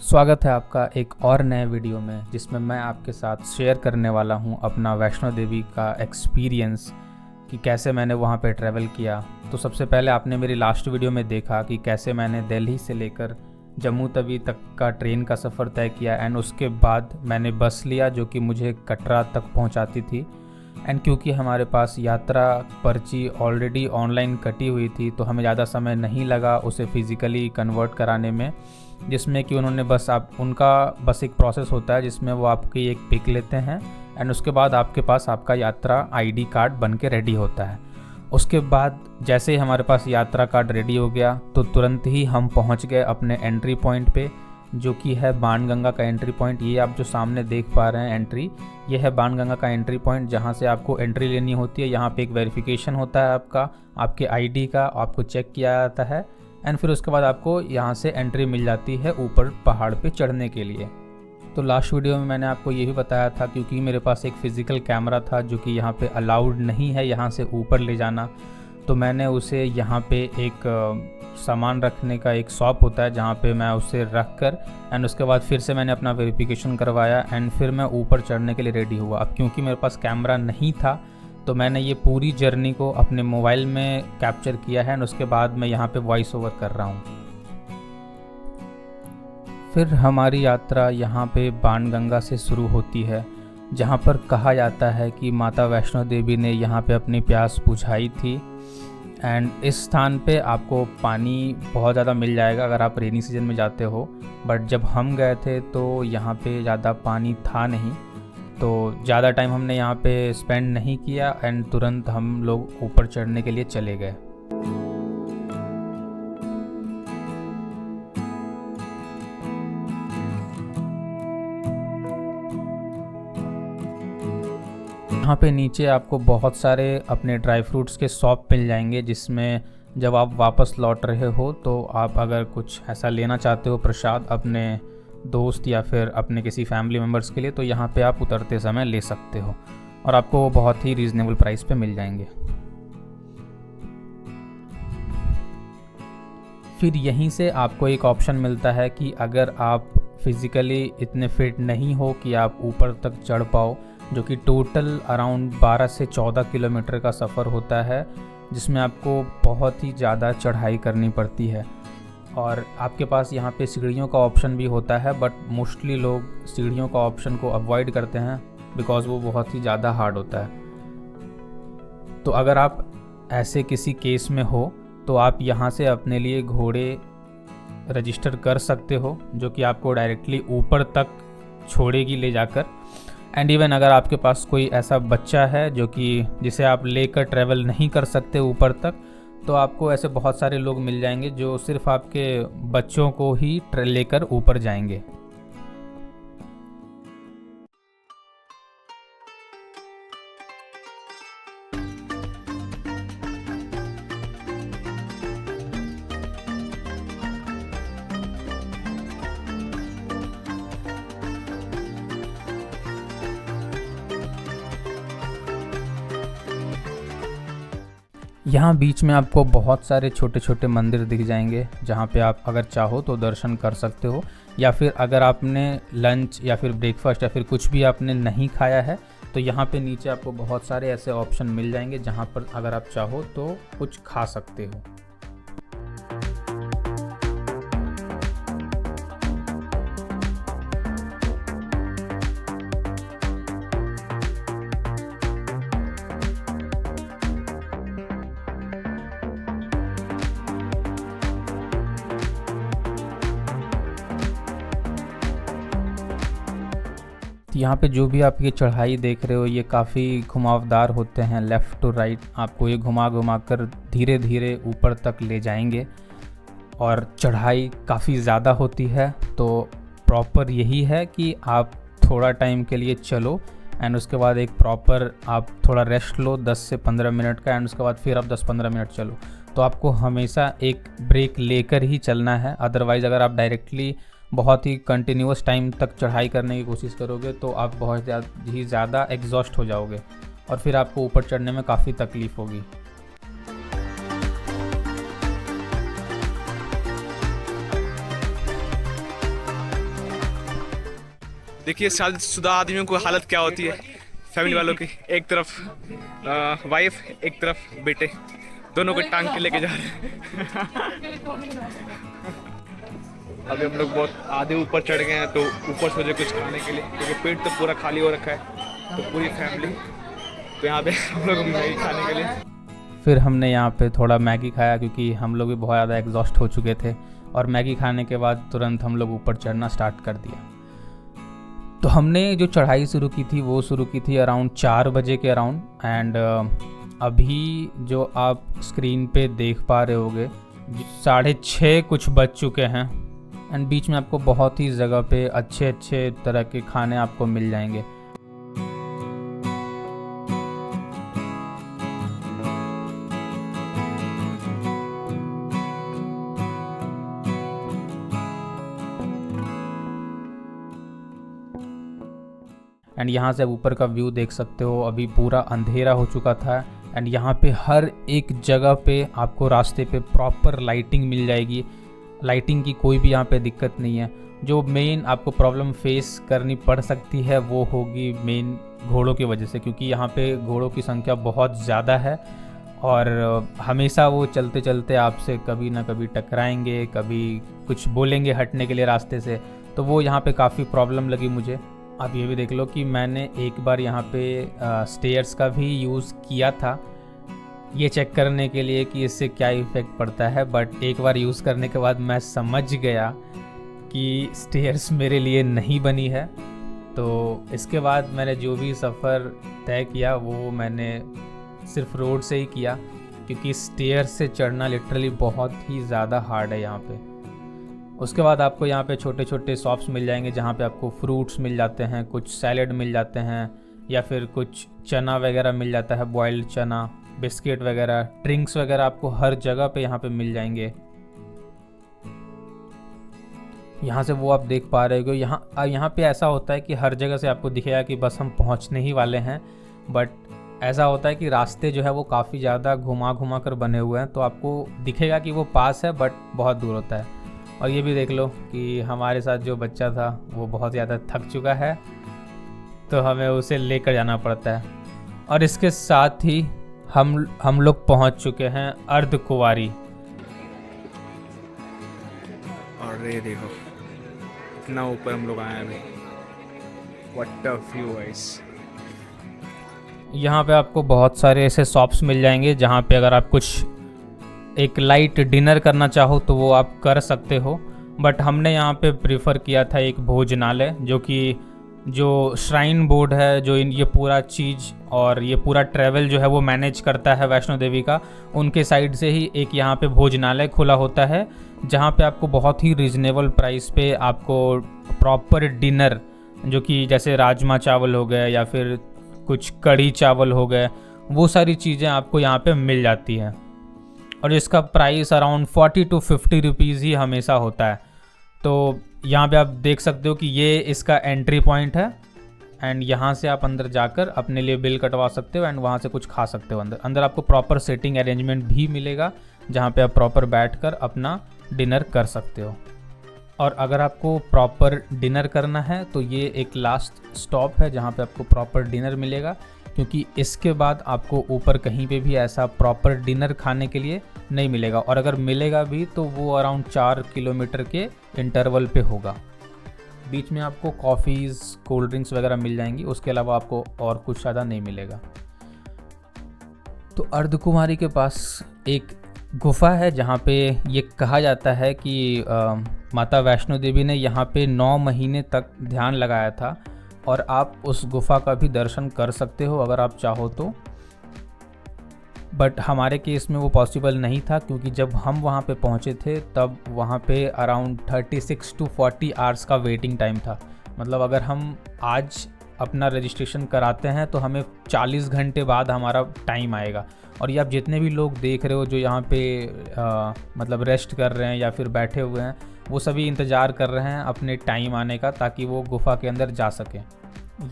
स्वागत है आपका एक और नए वीडियो में, जिसमें मैं आपके साथ शेयर करने वाला हूं अपना वैष्णो देवी का एक्सपीरियंस कि कैसे मैंने वहां पे ट्रैवल किया। तो सबसे पहले आपने मेरी लास्ट वीडियो में देखा कि कैसे मैंने दिल्ली से लेकर जम्मू तवी तक का ट्रेन का सफ़र तय किया एंड उसके बाद मैंने बस लिया जो कि मुझे कटरा तक पहुंचाती थी। एंड क्योंकि हमारे पास यात्रा पर्ची ऑलरेडी ऑनलाइन कटी हुई थी तो हमें ज़्यादा समय नहीं लगा उसे फ़िज़िकली कन्वर्ट कराने में, जिसमें कि उन्होंने उनका बस एक प्रोसेस होता है जिसमें वो आपकी एक पिक लेते हैं एंड उसके बाद आपके पास आपका यात्रा आईडी कार्ड बन के रेडी होता है। उसके बाद जैसे ही हमारे पास यात्रा कार्ड रेडी हो गया तो तुरंत ही हम पहुंच गए अपने एंट्री पॉइंट पे, जो कि है बाणगंगा का एंट्री पॉइंट। ये आप जो सामने देख पा रहे हैं एंट्री, ये है बाणगंगा का एंट्री पॉइंट जहाँ से आपको एंट्री लेनी होती है। यहाँ पे एक वेरिफिकेशन होता है आपके आईडी का, आपको चेक किया जाता है एंड फिर उसके बाद आपको यहाँ से एंट्री मिल जाती है ऊपर पहाड़ पे चढ़ने के लिए। तो लास्ट वीडियो में मैंने आपको ये भी बताया था, क्योंकि मेरे पास एक फ़िज़िकल कैमरा था जो कि यहाँ पे अलाउड नहीं है यहाँ से ऊपर ले जाना, तो मैंने उसे यहाँ पे एक सामान रखने का एक शॉप होता है जहाँ पे मैं उसे रख कर एंड उसके बाद फिर से मैंने अपना वेरिफिकेशन करवाया एंड फिर मैं ऊपर चढ़ने के लिए रेडी हुआ। अब क्योंकि मेरे पास कैमरा नहीं था तो मैंने ये पूरी जर्नी को अपने मोबाइल में कैप्चर किया है एंड उसके बाद मैं यहाँ पे वॉइस ओवर कर रहा हूँ। फिर हमारी यात्रा यहाँ पे बाणगंगा से शुरू होती है, जहाँ पर कहा जाता है कि माता वैष्णो देवी ने यहाँ पे अपनी प्यास बुझाई थी। एंड इस स्थान पे आपको पानी बहुत ज़्यादा मिल जाएगा अगर आप रेनी सीजन में जाते हो, बट जब हम गए थे तो यहाँ पे ज़्यादा पानी था नहीं, तो ज़्यादा टाइम हमने यहाँ पे स्पेंड नहीं किया एंड तुरंत हम लोग ऊपर चढ़ने के लिए चले गए। यहाँ पे नीचे आपको बहुत सारे अपने ड्राई फ्रूट्स के शॉप मिल जाएंगे, जिसमें जब आप वापस लौट रहे हो तो आप अगर कुछ ऐसा लेना चाहते हो प्रसाद अपने दोस्त या फिर अपने किसी फैमिली मेम्बर्स के लिए, तो यहाँ पे आप उतरते समय ले सकते हो और आपको वो बहुत ही रीज़नेबल प्राइस पे मिल जाएंगे। फिर यहीं से आपको एक ऑप्शन मिलता है कि अगर आप फिज़िकली इतने फिट नहीं हो कि आप ऊपर तक चढ़ पाओ, जो कि टोटल अराउंड 12 से 14 किलोमीटर का सफ़र होता है, जिसमें आपको बहुत ही ज़्यादा चढ़ाई करनी पड़ती है और आपके पास यहाँ पे सीढ़ियों का ऑप्शन भी होता है, बट मोस्टली लोग सीढ़ियों का ऑप्शन को अवॉइड करते हैं बिकॉज़ वो बहुत ही ज़्यादा हार्ड होता है। तो अगर आप ऐसे किसी केस में हो तो आप यहाँ से अपने लिए घोड़े रजिस्टर कर सकते हो, जो कि आपको डायरेक्टली ऊपर तक छोड़ेगी ले जाकर। एंड इवन अगर आपके पास कोई ऐसा बच्चा है जो कि जिसे आप लेकर ट्रैवल नहीं कर सकते ऊपर तक, तो आपको ऐसे बहुत सारे लोग मिल जाएंगे जो सिर्फ आपके बच्चों को ही लेकर ऊपर जाएंगे। यहाँ बीच में आपको बहुत सारे छोटे छोटे मंदिर दिख जाएंगे जहाँ पे आप अगर चाहो तो दर्शन कर सकते हो, या फिर अगर आपने लंच या फिर ब्रेकफास्ट या फिर कुछ भी आपने नहीं खाया है तो यहाँ पे नीचे आपको बहुत सारे ऐसे ऑप्शन मिल जाएंगे जहाँ पर अगर आप चाहो तो कुछ खा सकते हो। यहाँ पे जो भी आप ये चढ़ाई देख रहे हो ये काफ़ी घुमावदार होते हैं, लेफ़्ट टू राइट आपको ये घुमा घुमा कर धीरे धीरे ऊपर तक ले जाएंगे और चढ़ाई काफ़ी ज़्यादा होती है। तो प्रॉपर यही है कि आप थोड़ा टाइम के लिए चलो एंड उसके बाद एक प्रॉपर आप थोड़ा रेस्ट लो 10 से 15 मिनट का एंड उसके बाद फिर आप 10-15 मिनट चलो। तो आपको हमेशा एक ब्रेक लेकर ही चलना है, अदरवाइज़ अगर आप डायरेक्टली बहुत ही कंटिन्यूस टाइम तक चढ़ाई करने की कोशिश करोगे तो आप बहुत ही ज़्यादा एग्जॉस्ट हो जाओगे और फिर आपको ऊपर चढ़ने में काफ़ी तकलीफ़ होगी। देखिए शादीशुदा आदमियों को हालत क्या होती है, फैमिली वालों की। एक तरफ वाइफ, एक तरफ बेटे, दोनों को टांग के लेके जा रहे हैं। अभी हम लोग बहुत आधे ऊपर चढ़ गए हैं, तो ऊपर सोचे कुछ खाने के लिए, क्योंकि पेट तो पूरा खाली हो रखा है। तो पूरी फैमिली तो यहाँ पे हम लोग मैगी खाने के लिए। फिर हमने यहाँ पे थोड़ा मैगी खाया क्योंकि हम लोग भी बहुत ज़्यादा एग्जॉस्ट हो चुके थे, और मैगी खाने के बाद तुरंत हम लोग ऊपर चढ़ना स्टार्ट कर दिया। तो हमने जो चढ़ाई शुरू की थी वो शुरू की थी अराउंड 4 बजे के अराउंड, एंड अभी जो आप स्क्रीन पे देख पा रहे होगे 6:30 कुछ बज चुके हैं। एंड बीच में आपको बहुत ही जगह पे अच्छे अच्छे तरह के खाने आपको मिल जाएंगे। एंड यहाँ से ऊपर का व्यू देख सकते हो, अभी पूरा अंधेरा हो चुका था। एंड यहाँ पे हर एक जगह पे आपको रास्ते पे प्रॉपर लाइटिंग मिल जाएगी। लाइटिंग की कोई भी यहाँ पे दिक्कत नहीं है। जो मेन आपको प्रॉब्लम फेस करनी पड़ सकती है वो होगी मेन घोड़ों की वजह से, क्योंकि यहाँ पे घोड़ों की संख्या बहुत ज़्यादा है और हमेशा वो चलते चलते आपसे कभी ना कभी टकराएंगे, कभी कुछ बोलेंगे हटने के लिए रास्ते से। तो वो यहाँ पे काफ़ी प्रॉब्लम लगी मुझे। आप ये भी देख लो कि मैंने एक बार यहाँ पे स्टेयर्स का भी यूज़ किया था, ये चेक करने के लिए कि इससे क्या इफ़ेक्ट पड़ता है। बट एक बार यूज़ करने के बाद मैं समझ गया कि स्टेयर्स मेरे लिए नहीं बनी है। तो इसके बाद मैंने जो भी सफ़र तय किया वो मैंने सिर्फ रोड से ही किया, क्योंकि स्टेयर्स से चढ़ना लिटरली बहुत ही ज़्यादा हार्ड है यहाँ पे। उसके बाद आपको यहाँ पे छोटे छोटे शॉप्स मिल जाएंगे जहाँ पे आपको फ्रूट्स मिल जाते हैं, कुछ सैलेड मिल जाते हैं, या फिर कुछ चना वगैरह मिल जाता है, बॉइल्ड चना, बिस्किट वगैरह, ड्रिंक्स वगैरह आपको हर जगह पे यहाँ पे मिल जाएंगे। यहाँ से वो आप देख पा रहे हो, यहाँ पे ऐसा होता है कि हर जगह से आपको दिखेगा कि बस हम पहुँचने ही वाले हैं, बट ऐसा होता है कि रास्ते जो है वो काफ़ी ज़्यादा घुमा घुमा कर बने हुए हैं, तो आपको दिखेगा कि वो पास है बट बहुत दूर होता है। और ये भी देख लो कि हमारे साथ जो बच्चा था वो बहुत ज़्यादा थक चुका है, तो हमें उसे लेकर जाना पड़ता है। और इसके साथ ही हम लोग पहुंच चुके हैं अर्धकुंवारी। और ये देखो इतना ऊपर हम लोग आए हैं अभी। What a view guys. यहाँ पे आपको बहुत सारे ऐसे शॉप्स मिल जाएंगे जहाँ पे अगर आप कुछ एक लाइट डिनर करना चाहो तो वो आप कर सकते हो। बट हमने यहाँ पे प्रीफर किया था एक भोजनालय, जो श्राइन बोर्ड है, जो ये पूरा चीज़ और ये पूरा ट्रैवल जो है वो मैनेज करता है वैष्णो देवी का, उनके साइड से ही एक यहाँ पे भोजनालय खुला होता है, जहाँ पे आपको बहुत ही रिजनेबल प्राइस पे आपको प्रॉपर डिनर, जो कि जैसे राजमा चावल हो गए या फिर कुछ कढ़ी चावल हो गए, वो सारी चीज़ें आपको यहाँ पे मिल जाती हैं। और इसका प्राइस अराउंड 40 to 50 रुपीज़ ही हमेशा होता है। तो यहाँ पे आप देख सकते हो कि ये इसका एंट्री पॉइंट है, एंड यहाँ से आप अंदर जाकर अपने लिए बिल कटवा सकते हो एंड वहाँ से कुछ खा सकते हो। अंदर आपको प्रॉपर सेटिंग अरेंजमेंट भी मिलेगा, जहाँ पे आप प्रॉपर बैठकर अपना डिनर कर सकते हो। और अगर आपको प्रॉपर डिनर करना है तो ये एक लास्ट स्टॉप है जहाँ पे आपको प्रॉपर डिनर मिलेगा, क्योंकि इसके बाद आपको ऊपर कहीं पे भी ऐसा प्रॉपर डिनर खाने के लिए नहीं मिलेगा। और अगर मिलेगा भी तो वो अराउंड 4 किलोमीटर के इंटरवल पे होगा। बीच में आपको कॉफ़ीज़, कोल्ड ड्रिंक्स वगैरह मिल जाएंगी, उसके अलावा आपको और कुछ ज़्यादा नहीं मिलेगा। तो अर्धकुमारी के पास एक गुफा है जहाँ पे ये कहा जाता है कि माता वैष्णो देवी ने यहाँ पे 9 महीने तक ध्यान लगाया था, और आप उस गुफा का भी दर्शन कर सकते हो अगर आप चाहो तो। बट हमारे केस में वो पॉसिबल नहीं था, क्योंकि जब हम वहाँ पे पहुँचे थे तब वहाँ पे अराउंड 36 to 40 आवर्स का वेटिंग टाइम था। मतलब अगर हम आज अपना रजिस्ट्रेशन कराते हैं तो हमें 40 घंटे बाद हमारा टाइम आएगा। और ये आप जितने भी लोग देख रहे हो जो यहाँ पे मतलब रेस्ट कर रहे हैं या फिर बैठे हुए हैं, वो सभी इंतज़ार कर रहे हैं अपने टाइम आने का, ताकि वो गुफा के अंदर जा सकें।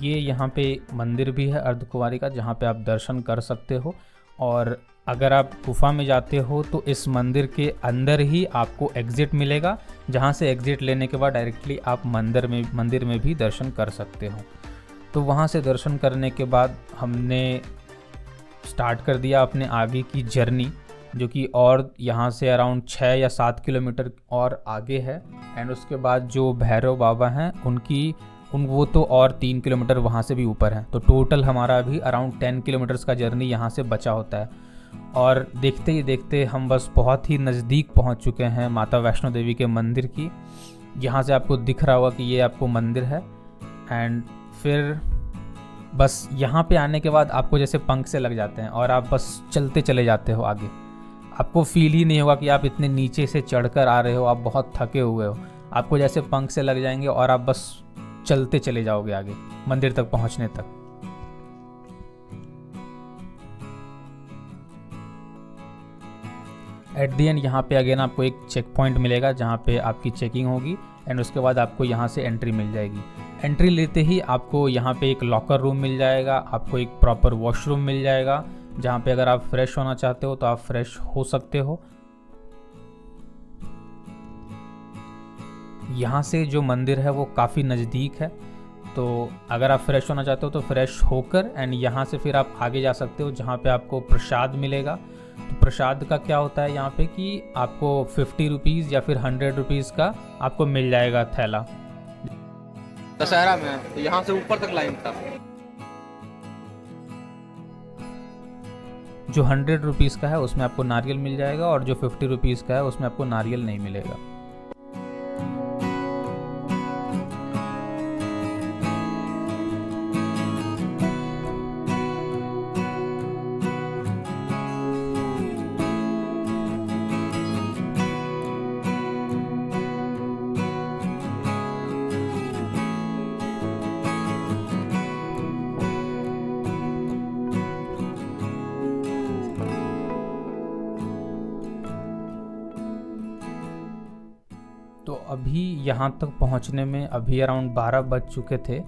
ये यहाँ पे मंदिर भी है अर्धकुंवारी का, जहाँ पे आप दर्शन कर सकते हो। और अगर आप गुफा में जाते हो तो इस मंदिर के अंदर ही आपको एग्ज़िट मिलेगा, जहाँ से एग्ज़िट लेने के बाद डायरेक्टली आप मंदिर में भी दर्शन कर सकते हो। तो वहाँ से दर्शन करने के बाद हमने स्टार्ट कर दिया अपने आगे की जर्नी, जो कि और यहाँ से अराउंड 6 या 7 किलोमीटर और आगे है। एंड उसके बाद जो भैरव बाबा हैं वो तो और 3 किलोमीटर वहाँ से भी ऊपर है। तो टोटल हमारा अभी अराउंड 10 किलोमीटर्स का जर्नी यहाँ से बचा होता है। और देखते ही देखते हम बस बहुत ही नज़दीक पहुँच चुके हैं माता वैष्णो देवी के मंदिर की। यहाँ से आपको दिख रहा होगा कि ये आपको मंदिर है। एंड फिर बस यहाँ पे आने के बाद आपको जैसे पंख से लग जाते हैं और आप बस चलते चले जाते हो आगे। आपको फील ही नहीं होगा कि आप इतने नीचे से चढ़कर आ रहे हो, आप बहुत थके हुए हो। आपको जैसे पंख से लग जाएंगे और आप बस चलते चले जाओगे आगे मंदिर तक पहुँचने तक। एट दी एंड यहाँ पे अगेन आपको एक चेक पॉइंट मिलेगा जहाँ पे आपकी चेकिंग होगी। एंड उसके बाद आपको यहाँ से एंट्री मिल जाएगी। एंट्री लेते ही आपको यहाँ पे एक लॉकर रूम मिल जाएगा, आपको एक प्रॉपर वॉशरूम मिल जाएगा, जहाँ पे अगर आप फ्रेश होना चाहते हो तो आप फ्रेश हो सकते हो। यहाँ से जो मंदिर है वो काफ़ी नज़दीक है, तो अगर आप फ्रेश होना चाहते हो तो फ्रेश होकर एंड यहाँ से फिर आप आगे जा सकते हो, जहाँ पे आपको प्रसाद मिलेगा। तो प्रसाद का क्या होता है यहाँ पे कि आपको 50 रुपीज़ या फिर 100 रुपीज़ का आपको मिल जाएगा थैला। दशहरा में तो यहाँ से ऊपर तक लाइन था। जो 100 रुपीज़ का है उसमें आपको नारियल मिल जाएगा और जो 50 रुपीज़ का है उसमें आपको नारियल नहीं मिलेगा। तो अभी यहाँ तक पहुँचने में अभी अराउंड 12 बज चुके थे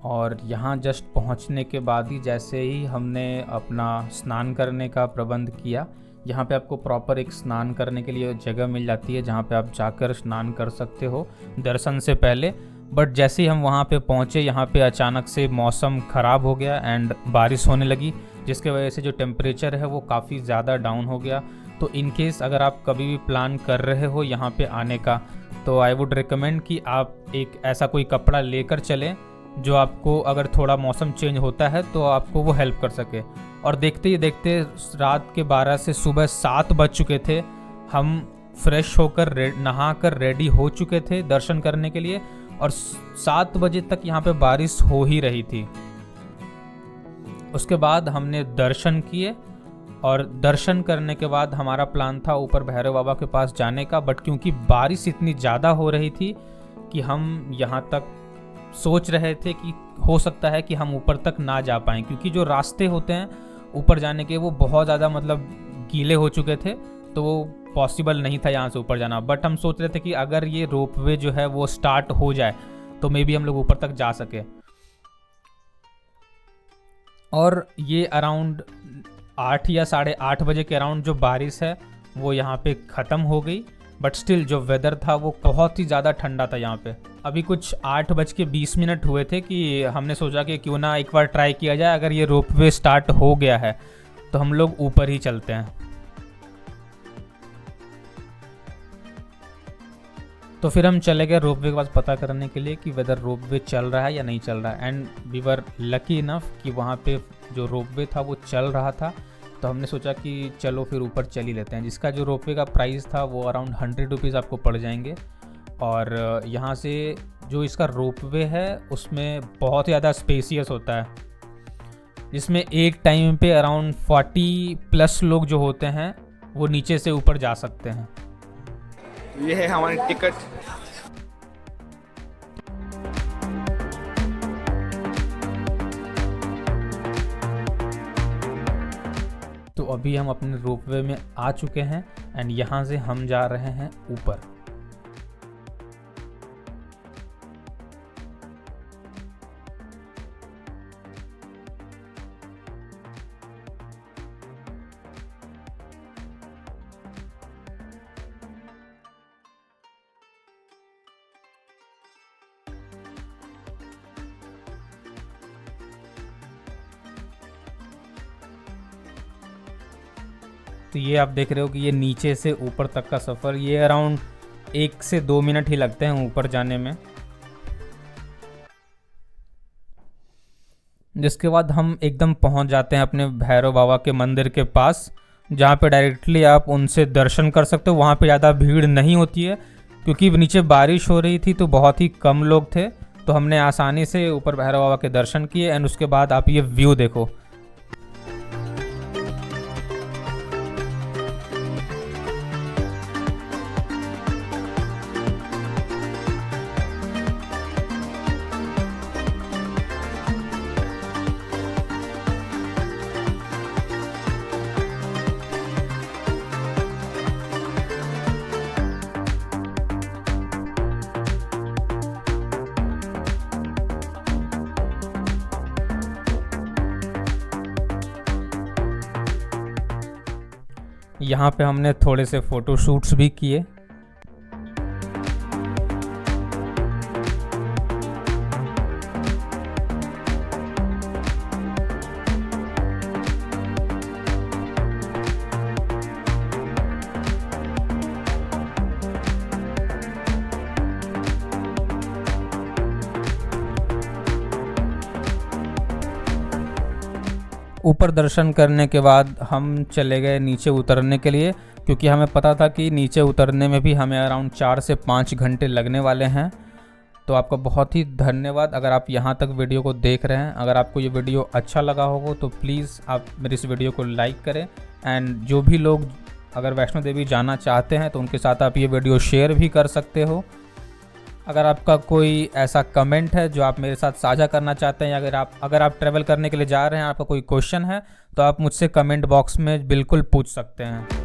और यहाँ जस्ट पहुँचने के बाद ही जैसे ही हमने अपना स्नान करने का प्रबंध किया, यहाँ पे आपको प्रॉपर एक स्नान करने के लिए जगह मिल जाती है जहाँ पे आप जाकर स्नान कर सकते हो दर्शन से पहले। बट जैसे ही हम वहाँ पे पहुँचे, यहाँ पे अचानक से मौसम ख़राब हो गया एंड बारिश होने लगी, जिसके वजह से जो टेम्परेचर है वो काफ़ी ज़्यादा डाउन हो गया। तो इन केस अगर आप कभी भी प्लान कर रहे हो यहाँ पे आने का, तो आई वुड रिकमेंड कि आप एक ऐसा कोई कपड़ा लेकर चलें जो आपको अगर थोड़ा मौसम चेंज होता है तो आपको वो हेल्प कर सके। और देखते ही देखते रात के 12 से सुबह 7 बज चुके थे। हम फ्रेश होकर नहा कर रेडी हो चुके थे दर्शन करने के लिए और 7 बजे तक यहाँ पे बारिश हो ही रही थी। उसके बाद हमने दर्शन किए और दर्शन करने के बाद हमारा प्लान था ऊपर भैरव बाबा के पास जाने का। बट क्योंकि बारिश इतनी ज़्यादा हो रही थी कि हम यहाँ तक सोच रहे थे कि हो सकता है कि हम ऊपर तक ना जा पाएँ, क्योंकि जो रास्ते होते हैं ऊपर जाने के वो बहुत ज़्यादा मतलब गीले हो चुके थे, तो वो पॉसिबल नहीं था यहाँ से ऊपर जाना। बट हम सोच रहे थे कि अगर ये रोपवे जो है वो स्टार्ट हो जाए तो मे बी हम लोग ऊपर तक जा सके। और ये अराउंड 8 या 8:30 बजे के अराउंड जो बारिश है वो यहाँ पे ख़त्म हो गई। बट स्टिल जो वेदर था वो बहुत ही ज़्यादा ठंडा था यहाँ पे। अभी कुछ 8:20 हुए थे कि हमने सोचा कि क्यों ना एक बार ट्राई किया जाए, अगर ये रोपवे स्टार्ट हो गया है तो हम लोग ऊपर ही चलते हैं। तो फिर हम चले गए रोपवे के पास पता करने के लिए कि वेदर रोपवे चल रहा है या नहीं चल रहा है। And we were lucky enough कि वहाँ पे जो रोपवे था वो चल रहा था, तो हमने सोचा कि चलो फिर ऊपर चल ही लेते हैं। जिसका जो रोपवे का प्राइस था वो अराउंड 100 रुपीज़ आपको पड़ जाएंगे। और यहाँ से जो इसका रोपवे है उसमें बहुत ज़्यादा स्पेसियस होता है, जिसमें एक टाइम पे अराउंड 40+ लोग जो होते हैं वो नीचे से ऊपर जा सकते हैं। ये है हमारी टिकट। तो अभी हम अपने रोपवे में आ चुके हैं एंड यहाँ से हम जा रहे हैं ऊपर। तो ये आप देख रहे हो कि ये नीचे से ऊपर तक का सफ़र, ये अराउंड 1 से 2 मिनट ही लगते हैं ऊपर जाने में। जिसके बाद हम एकदम पहुंच जाते हैं अपने भैरव बाबा के मंदिर के पास, जहाँ पे डायरेक्टली आप उनसे दर्शन कर सकते हो। वहाँ पे ज़्यादा भीड़ नहीं होती है क्योंकि नीचे बारिश हो रही थी तो बहुत ही कम लोग थे, तो हमने आसानी से ऊपर भैरव बाबा के दर्शन किए। एंड उसके बाद आप ये व्यू देखो, यहाँ पे हमने थोड़े से फ़ोटो शूट्स भी किए। ऊपर दर्शन करने के बाद हम चले गए नीचे उतरने के लिए, क्योंकि हमें पता था कि नीचे उतरने में भी हमें अराउंड 4 से 5 घंटे लगने वाले हैं। तो आपका बहुत ही धन्यवाद अगर आप यहाँ तक वीडियो को देख रहे हैं। अगर आपको ये वीडियो अच्छा लगा होगा तो प्लीज़ आप मेरी इस वीडियो को लाइक करें। एंड जो भी लोग अगर वैष्णो देवी जाना चाहते हैं तो उनके साथ आप ये वीडियो शेयर भी कर सकते हो। अगर आपका कोई ऐसा कमेंट है जो आप मेरे साथ साझा करना चाहते हैं, या अगर आप ट्रैवल करने के लिए जा रहे हैं, आपका कोई क्वेश्चन है तो आप मुझसे कमेंट बॉक्स में बिल्कुल पूछ सकते हैं।